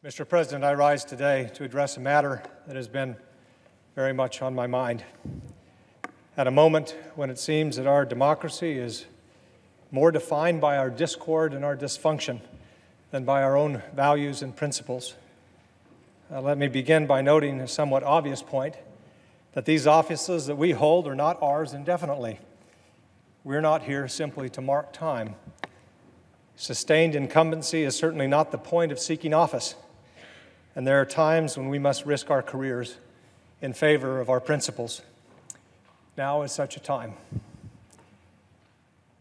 Mr. President, I rise today to address a matter that has been very much on my mind. At a moment when it seems that our democracy is more defined by our discord and our dysfunction than by our own values and principles. Let me begin by noting a somewhat obvious point, that these offices that we hold are not ours indefinitely. We're not here simply to mark time. Sustained incumbency is certainly not the point of seeking office, and there are times when we must risk our careers in favor of our principles. Now is such a time.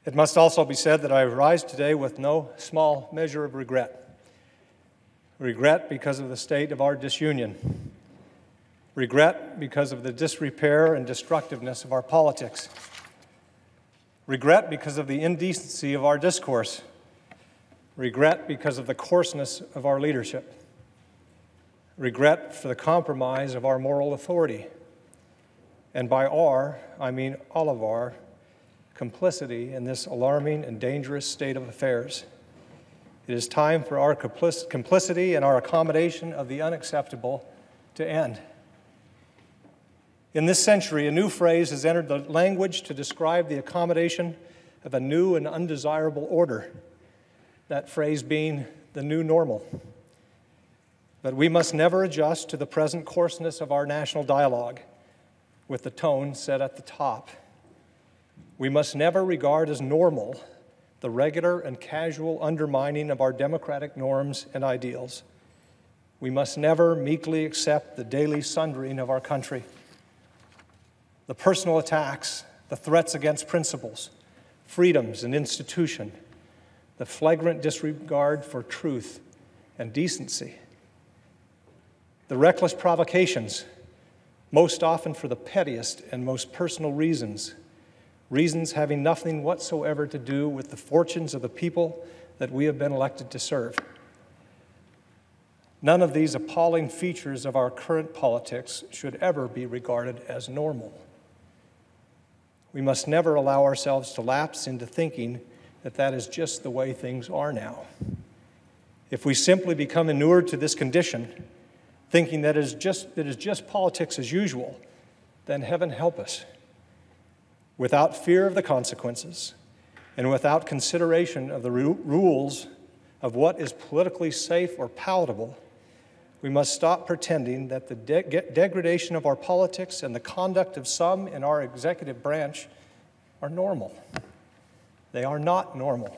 It must also be said that I rise today with no small measure of regret. Regret because of the state of our disunion. Regret because of the disrepair and destructiveness of our politics. Regret because of the indecency of our discourse. Regret because of the coarseness of our leadership. Regret for the compromise of our moral authority. And by our, I mean all of our, complicity in this alarming and dangerous state of affairs. It is time for our complicity and our accommodation of the unacceptable to end. In this century, a new phrase has entered the language to describe the accommodation of a new and undesirable order, that phrase being the new normal. But we must never adjust to the present coarseness of our national dialogue with the tone set at the top. We must never regard as normal the regular and casual undermining of our democratic norms and ideals. We must never meekly accept the daily sundering of our country. The personal attacks, the threats against principles, freedoms and institution, the flagrant disregard for truth and decency, the reckless provocations, most often for the pettiest and most personal reasons having nothing whatsoever to do with the fortunes of the people that we have been elected to serve. None of these appalling features of our current politics should ever be regarded as normal. We must never allow ourselves to lapse into thinking that that is just the way things are now. If we simply become inured to this condition, thinking that it is just politics as usual, then heaven help us. Without fear of the consequences and without consideration of the rules of what is politically safe or palatable, we must stop pretending that the degradation of our politics and the conduct of some in our executive branch are normal. They are not normal.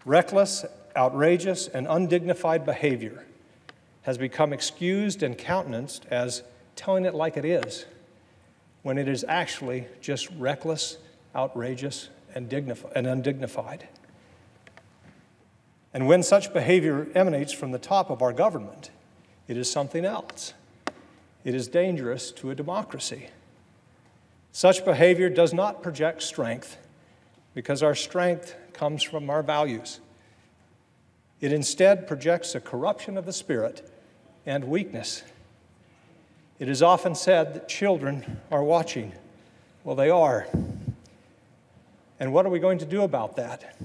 Reckless, outrageous, and undignified behavior has become excused and countenanced as telling it like it is, when it is actually just reckless, outrageous, and undignified. And when such behavior emanates from the top of our government, it is something else. It is dangerous to a democracy. Such behavior does not project strength, because our strength comes from our values. It instead projects a corruption of the spirit and weakness. It is often said that children are watching. Well, they are. And what are we going to do about that?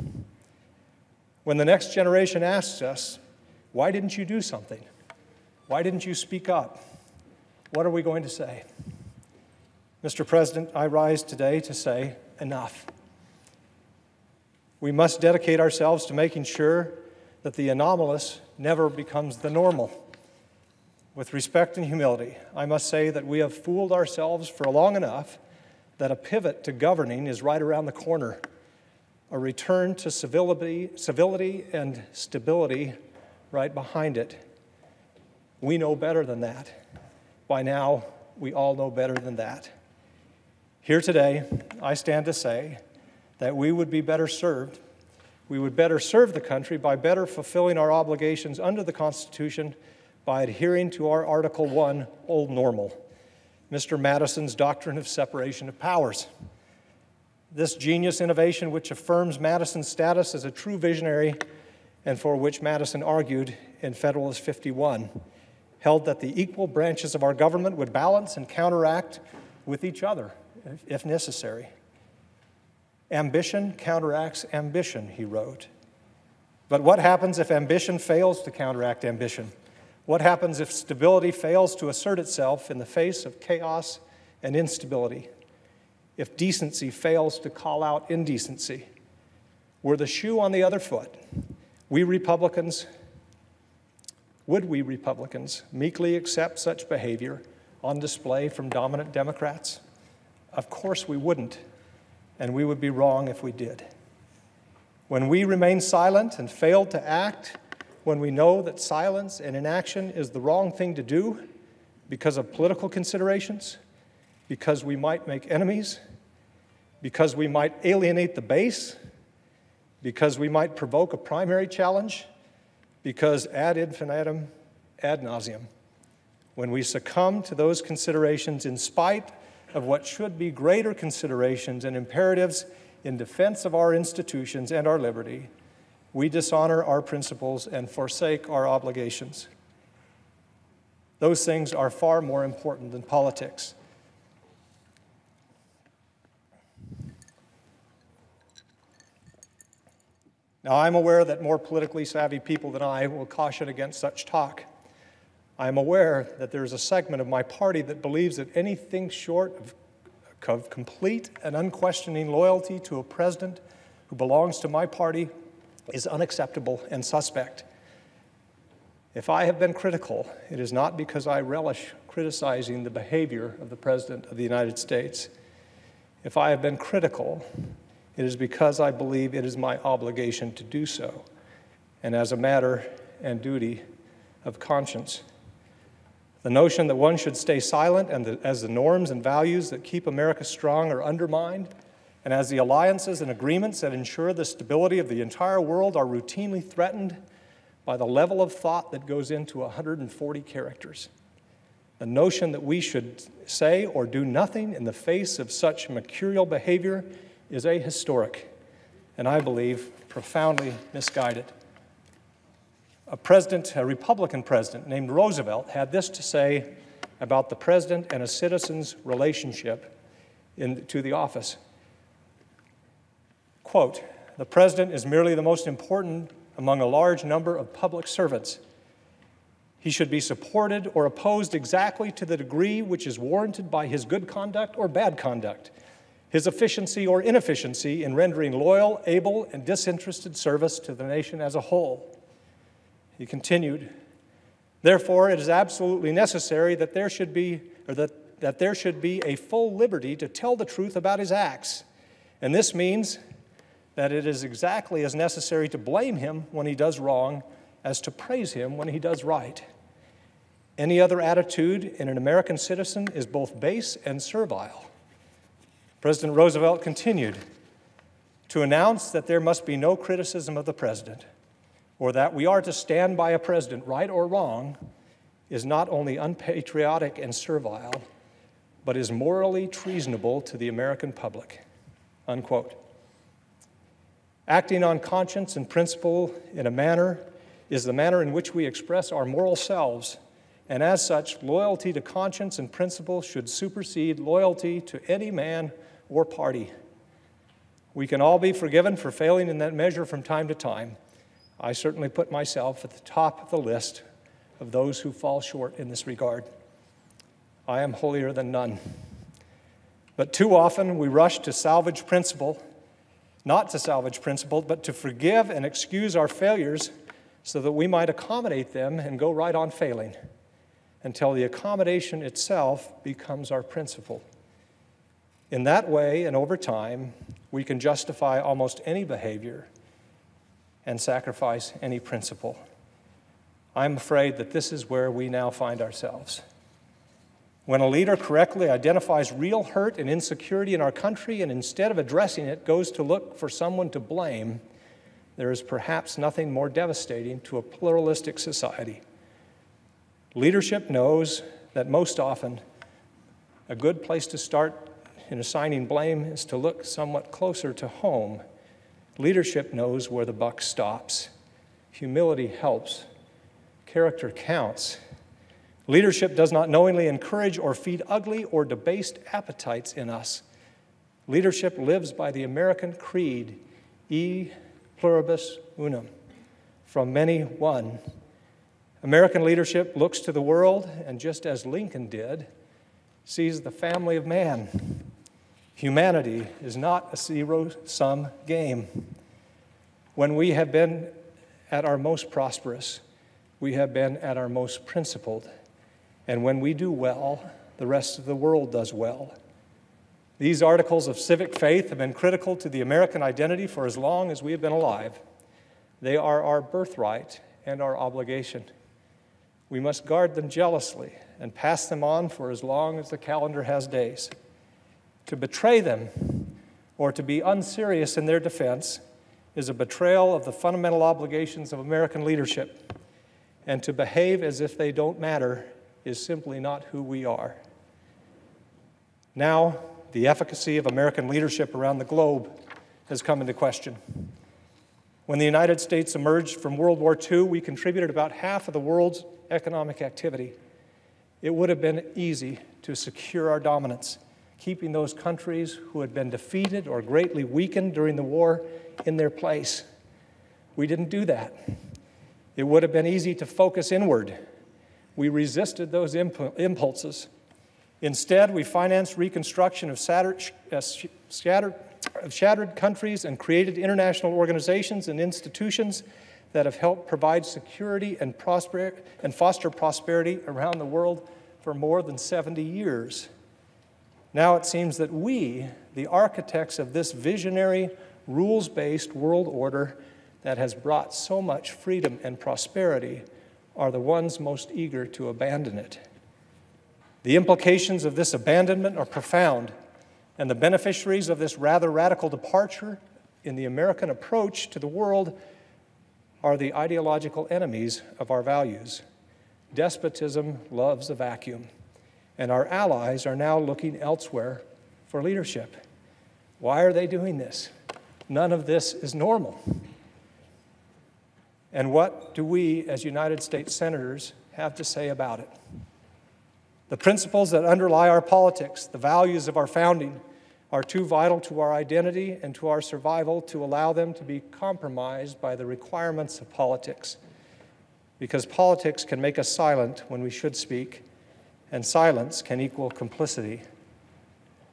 When the next generation asks us, why didn't you do something? Why didn't you speak up? What are we going to say? Mr. President, I rise today to say enough. We must dedicate ourselves to making sure that the anomalous never becomes the normal. With respect and humility, I must say that we have fooled ourselves for long enough that a pivot to governing is right around the corner, a return to civility and stability right behind it. We know better than that. By now, we all know better than that. Here today, I stand to say that we would be better served. We would better serve the country by better fulfilling our obligations under the Constitution by adhering to our Article 1 old normal, Mr. Madison's doctrine of separation of powers. This genius innovation, which affirms Madison's status as a true visionary and for which Madison argued in Federalist 51, held that the equal branches of our government would balance and counteract with each other, if necessary. Ambition counteracts ambition, he wrote. But what happens if ambition fails to counteract ambition? What happens if stability fails to assert itself in the face of chaos and instability? If decency fails to call out indecency? Were the shoe on the other foot, would we Republicans meekly accept such behavior on display from dominant Democrats? Of course we wouldn't, and we would be wrong if we did. When we remain silent and fail to act, when we know that silence and inaction is the wrong thing to do because of political considerations, because we might make enemies, because we might alienate the base, because we might provoke a primary challenge, because ad infinitum, ad nauseum, when we succumb to those considerations in spite of what should be greater considerations and imperatives in defense of our institutions and our liberty, we dishonor our principles and forsake our obligations. Those things are far more important than politics. Now, I'm aware that more politically savvy people than I will caution against such talk. I'm aware that there is a segment of my party that believes that anything short of complete and unquestioning loyalty to a president who belongs to my party is unacceptable and suspect. If I have been critical, it is not because I relish criticizing the behavior of the President of the United States. If I have been critical, it is because I believe it is my obligation to do so, and as a matter and duty of conscience. The notion that one should stay silent and as the norms and values that keep America strong are undermined, and as the alliances and agreements that ensure the stability of the entire world are routinely threatened by the level of thought that goes into 140 characters. The notion that we should say or do nothing in the face of such mercurial behavior is ahistoric, and I believe profoundly misguided. A Republican president named Roosevelt had this to say about the president and a citizen's relationship to the office. Quote, "The president is merely the most important among a large number of public servants. He should be supported or opposed exactly to the degree which is warranted by his good conduct or bad conduct, his efficiency or inefficiency in rendering loyal, able, and disinterested service to the nation as a whole." He continued, "Therefore, it is absolutely necessary that there should be a full liberty to tell the truth about his acts. And this means that it is exactly as necessary to blame him when he does wrong as to praise him when he does right. Any other attitude in an American citizen is both base and servile." President Roosevelt continued, "To announce that there must be no criticism of the president, or that we are to stand by a president, right or wrong, is not only unpatriotic and servile, but is morally treasonable to the American public." Unquote. Acting on conscience and principle is the manner in which we express our moral selves, and as such, loyalty to conscience and principle should supersede loyalty to any man or party. We can all be forgiven for failing in that measure from time to time. I certainly put myself at the top of the list of those who fall short in this regard. I am holier than none. But too often we rush to salvage principle, not to salvage principle, but to forgive and excuse our failures so that we might accommodate them and go right on failing until the accommodation itself becomes our principle. In that way and over time, we can justify almost any behavior and sacrifice any principle. I'm afraid that this is where we now find ourselves. When a leader correctly identifies real hurt and insecurity in our country and instead of addressing it goes to look for someone to blame, there is perhaps nothing more devastating to a pluralistic society. Leadership knows that most often a good place to start in assigning blame is to look somewhat closer to home. Leadership knows where the buck stops. Humility helps. Character counts. Leadership does not knowingly encourage or feed ugly or debased appetites in us. Leadership lives by the American creed, e pluribus unum. from many one. American leadership looks to the world and, just as Lincoln did, sees the family of man. Humanity is not a zero-sum game. When we have been at our most prosperous, we have been at our most principled. And when we do well, the rest of the world does well. These articles of civic faith have been critical to the American identity for as long as we have been alive. They are our birthright and our obligation. We must guard them jealously and pass them on for as long as the calendar has days. To betray them or to be unserious in their defense is a betrayal of the fundamental obligations of American leadership, and to behave as if they don't matter is simply not who we are. Now, the efficacy of American leadership around the globe has come into question. When the United States emerged from World War II, we contributed about half of the world's economic activity. It would have been easy to secure our dominance, keeping those countries who had been defeated or greatly weakened during the war in their place. We didn't do that. It would have been easy to focus inward. We resisted those impulses. Instead, we financed reconstruction of shattered countries and created international organizations and institutions that have helped provide security and foster prosperity around the world for more than 70 years. Now it seems that we, the architects of this visionary, rules-based world order that has brought so much freedom and prosperity, are the ones most eager to abandon it. The implications of this abandonment are profound, and the beneficiaries of this rather radical departure in the American approach to the world are the ideological enemies of our values. Despotism loves a vacuum, and our allies are now looking elsewhere for leadership. Why are they doing this? None of this is normal. And what do we, as United States senators, have to say about it? The principles that underlie our politics, the values of our founding, are too vital to our identity and to our survival to allow them to be compromised by the requirements of politics. Because politics can make us silent when we should speak, and silence can equal complicity.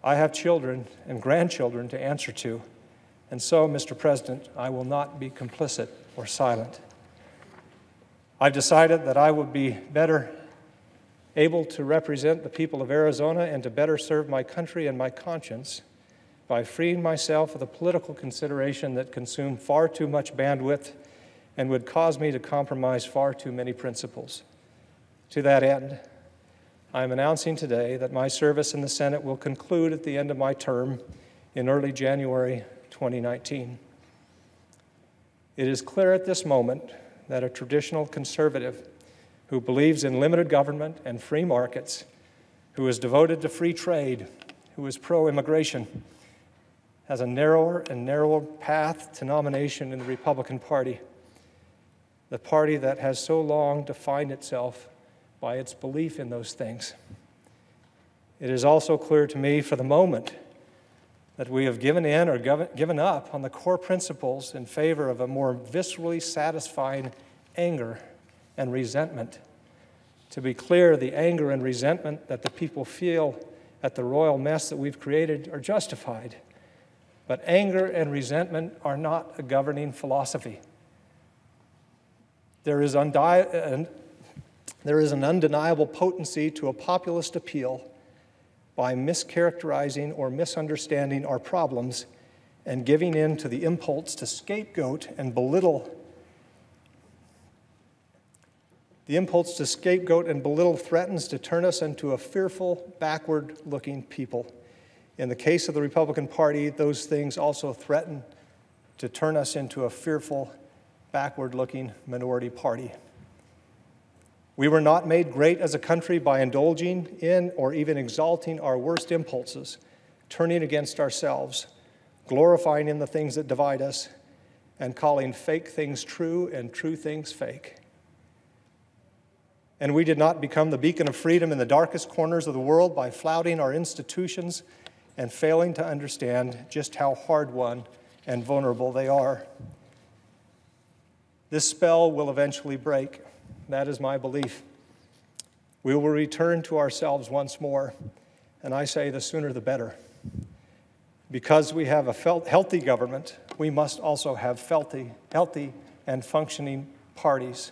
I have children and grandchildren to answer to, and so, Mr. President, I will not be complicit or silent. I've decided that I would be better able to represent the people of Arizona and to better serve my country and my conscience by freeing myself of the political consideration that consumed far too much bandwidth and would cause me to compromise far too many principles. To that end, I am announcing today that my service in the Senate will conclude at the end of my term in early January 2019. It is clear at this moment that a traditional conservative who believes in limited government and free markets, who is devoted to free trade, who is pro-immigration, has a narrower and narrower path to nomination in the Republican Party, the party that has so long defined itself by its belief in those things. It is also clear to me for the moment that we have given in or given up on the core principles in favor of a more viscerally satisfying anger and resentment. To be clear, the anger and resentment that the people feel at the royal mess that we've created are justified. But anger and resentment are not a governing philosophy. There is an undeniable potency to a populist appeal by mischaracterizing or misunderstanding our problems and giving in to the impulse to scapegoat and belittle. The impulse to scapegoat and belittle threatens to turn us into a fearful, backward-looking people. In the case of the Republican Party, those things also threaten to turn us into a fearful, backward-looking minority party. We were not made great as a country by indulging in or even exalting our worst impulses, turning against ourselves, glorifying in the things that divide us, and calling fake things true and true things fake. And we did not become the beacon of freedom in the darkest corners of the world by flouting our institutions and failing to understand just how hard-won and vulnerable they are. This spell will eventually break. That is my belief. We will return to ourselves once more, and I say the sooner the better. Because we have a healthy government, we must also have healthy and functioning parties.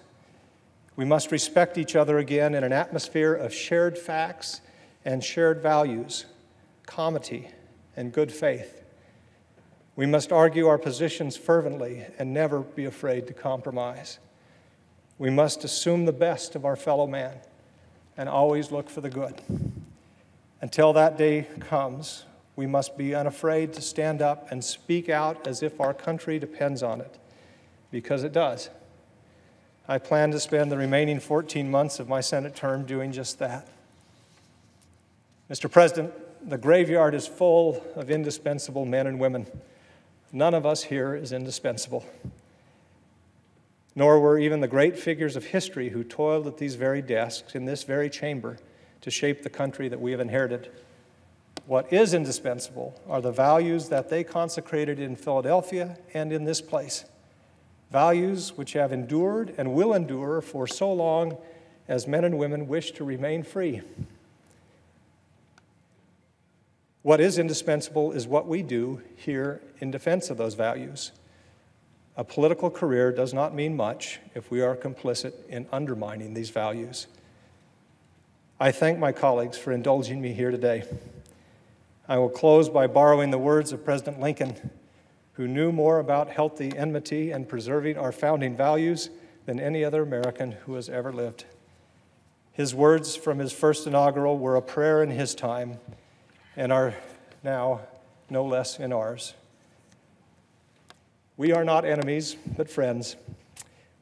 We must respect each other again in an atmosphere of shared facts and shared values, comity and good faith. We must argue our positions fervently and never be afraid to compromise. We must assume the best of our fellow man and always look for the good. Until that day comes, we must be unafraid to stand up and speak out as if our country depends on it, because it does. I plan to spend the remaining 14 months of my Senate term doing just that. Mr. President, the graveyard is full of indispensable men and women. None of us here is indispensable. Nor were even the great figures of history who toiled at these very desks in this very chamber to shape the country that we have inherited. What is indispensable are the values that they consecrated in Philadelphia and in this place, values which have endured and will endure for so long as men and women wish to remain free. What is indispensable is what we do here in defense of those values. A political career does not mean much if we are complicit in undermining these values. I thank my colleagues for indulging me here today. I will close by borrowing the words of President Lincoln, who knew more about healthy enmity and preserving our founding values than any other American who has ever lived. His words from his first inaugural were a prayer in his time and are now no less in ours. We are not enemies, but friends.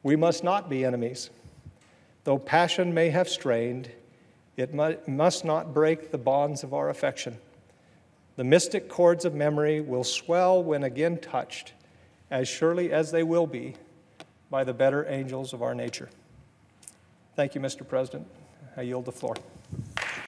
We must not be enemies. Though passion may have strained, it must not break the bonds of our affection. The mystic chords of memory will swell when again touched, as surely as they will be by the better angels of our nature. Thank you, Mr. President. I yield the floor.